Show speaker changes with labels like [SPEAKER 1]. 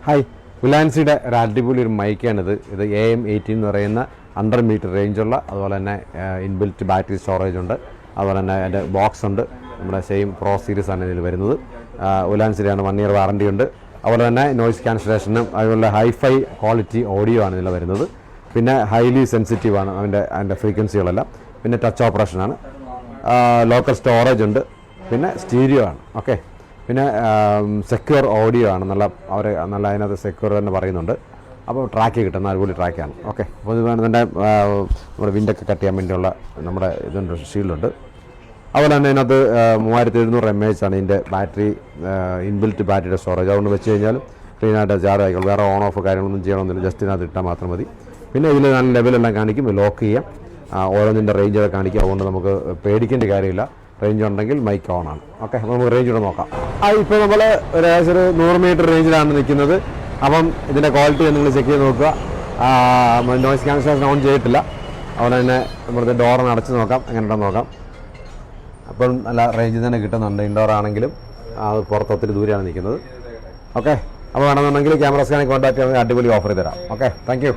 [SPEAKER 1] Hi, ഉലാൻസിയുടെ ഒരു അടിപൊളി ഒരു മൈക്കാണിത്. ഇത് AM18 എന്ന് പറയുന്ന 100 മീറ്റർ റേഞ്ചുള്ള, അതുപോലെ തന്നെ ഇൻബിൽറ്റ് ബാറ്ററി സ്റ്റോറേജ് ഉണ്ട്, അതുപോലെ തന്നെ അതിൻ്റെ ബോക്സ് ഉണ്ട്. നമ്മുടെ സെയിം പ്രോ സീരീസ് ആണ് ഇതിൽ വരുന്നത്. ഉലാൻസിൻ്റെയാണ് 1 ഇയർ വാറണ്ടി ഉണ്ട്. അതുപോലെ തന്നെ നോയ്സ് ക്യാൻസലേഷനും അതുപോലെ ഹൈഫൈ ക്വാളിറ്റി ഓഡിയോ ആണ് ഇതിൽ വരുന്നത്. പിന്നെ ഹൈലി സെൻസിറ്റീവ് ആണ് അതിൻ്റെ ഫ്രീക്വൻസികളെല്ലാം. പിന്നെ ടച്ച് ഓപ്പറേഷനാണ്, ലോക്കൽ സ്റ്റോറേജ് ഉണ്ട്, പിന്നെ സ്റ്റീരിയോ ആണ്. ഓക്കെ, പിന്നെ സെക്യൂർ ഓഡിയോ ആണ്. നല്ല അതിനകത്ത് സെക്യൂർ തന്നെ പറയുന്നുണ്ട്. അപ്പോൾ ട്രാക്ക് കിട്ടുന്ന അടിപൊളി ട്രാക്കാണ്. ഓക്കെ, അപ്പോൾ ഇത് വേണമെന്നുണ്ടെ നമ്മുടെ വിൻഡൊക്കെ കട്ട് ചെയ്യാൻ വേണ്ടിയുള്ള നമ്മുടെ ഇതുണ്ട്, ഷീൽഡുണ്ട്. അതുപോലെ തന്നെ ഇതിനകത്ത് 3700 mAh ആണ് ഇതിൻ്റെ ബാറ്ററി, ഇൻബിൽറ്റ് ബാറ്ററിയുടെ സ്റ്റോറേജ്. അതുകൊണ്ട് വെച്ച് കഴിഞ്ഞാൽ ക്ലീനായിട്ട് ചാർജ് ആയിക്കോളും. വേറെ ഓൺ ഓഫ് കാര്യങ്ങളൊന്നും ചെയ്യണമെന്നില്ല, ജസ്റ്റ് ഇതിനകത്ത് ഇട്ടാൽ മാത്രം മതി. പിന്നെ ഇതിൽ നല്ല ലെവലെല്ലാം കാണിക്കും, ലോക്ക് ചെയ്യാം, ഓരോന്നിൻ്റെ റേഞ്ചൊക്കെ കാണിക്കും. അതുകൊണ്ട് നമുക്ക് പേടിക്കേണ്ട കാര്യമില്ല. റേഞ്ച് ഉണ്ടെങ്കിൽ മൈക്ക് ഓൺ ആണ്. ഓക്കെ, അപ്പോൾ നമുക്ക് റേഞ്ച് കൂടെ നോക്കാം. ഇപ്പോൾ നമ്മൾ ഏകദേശം ഒരു 100 മീറ്റർ റേഞ്ചിലാണ് നിൽക്കുന്നത്. അപ്പം ഇതിൻ്റെ ക്വാളിറ്റി നിങ്ങൾ ചെക്ക് ചെയ്ത് നോക്കുക. നോയ്സ് ക്യാൻസലേഷൻ ഓൺ ചെയ്തിട്ടില്ല. അതുപോലെ തന്നെ നമ്മുടെ ഡോറൊന്ന് അടച്ച് നോക്കാം, എങ്ങനെയുണ്ടെന്ന് നോക്കാം. അപ്പം നല്ല റേഞ്ചിൽ തന്നെ കിട്ടുന്നുണ്ട്. ഇൻഡോർ ആണെങ്കിലും അത് പുറത്ത് ഒത്തിരി ദൂരെയാണ് നിൽക്കുന്നത്. ഓക്കെ, അപ്പോൾ വേണമെന്നുണ്ടെങ്കിൽ ക്യാമറ സ്കാനിൽ കോൺടാക്ട് ചെയ്യാൻ അടിപൊളി ഓഫർ തരാം. Okay, thank you.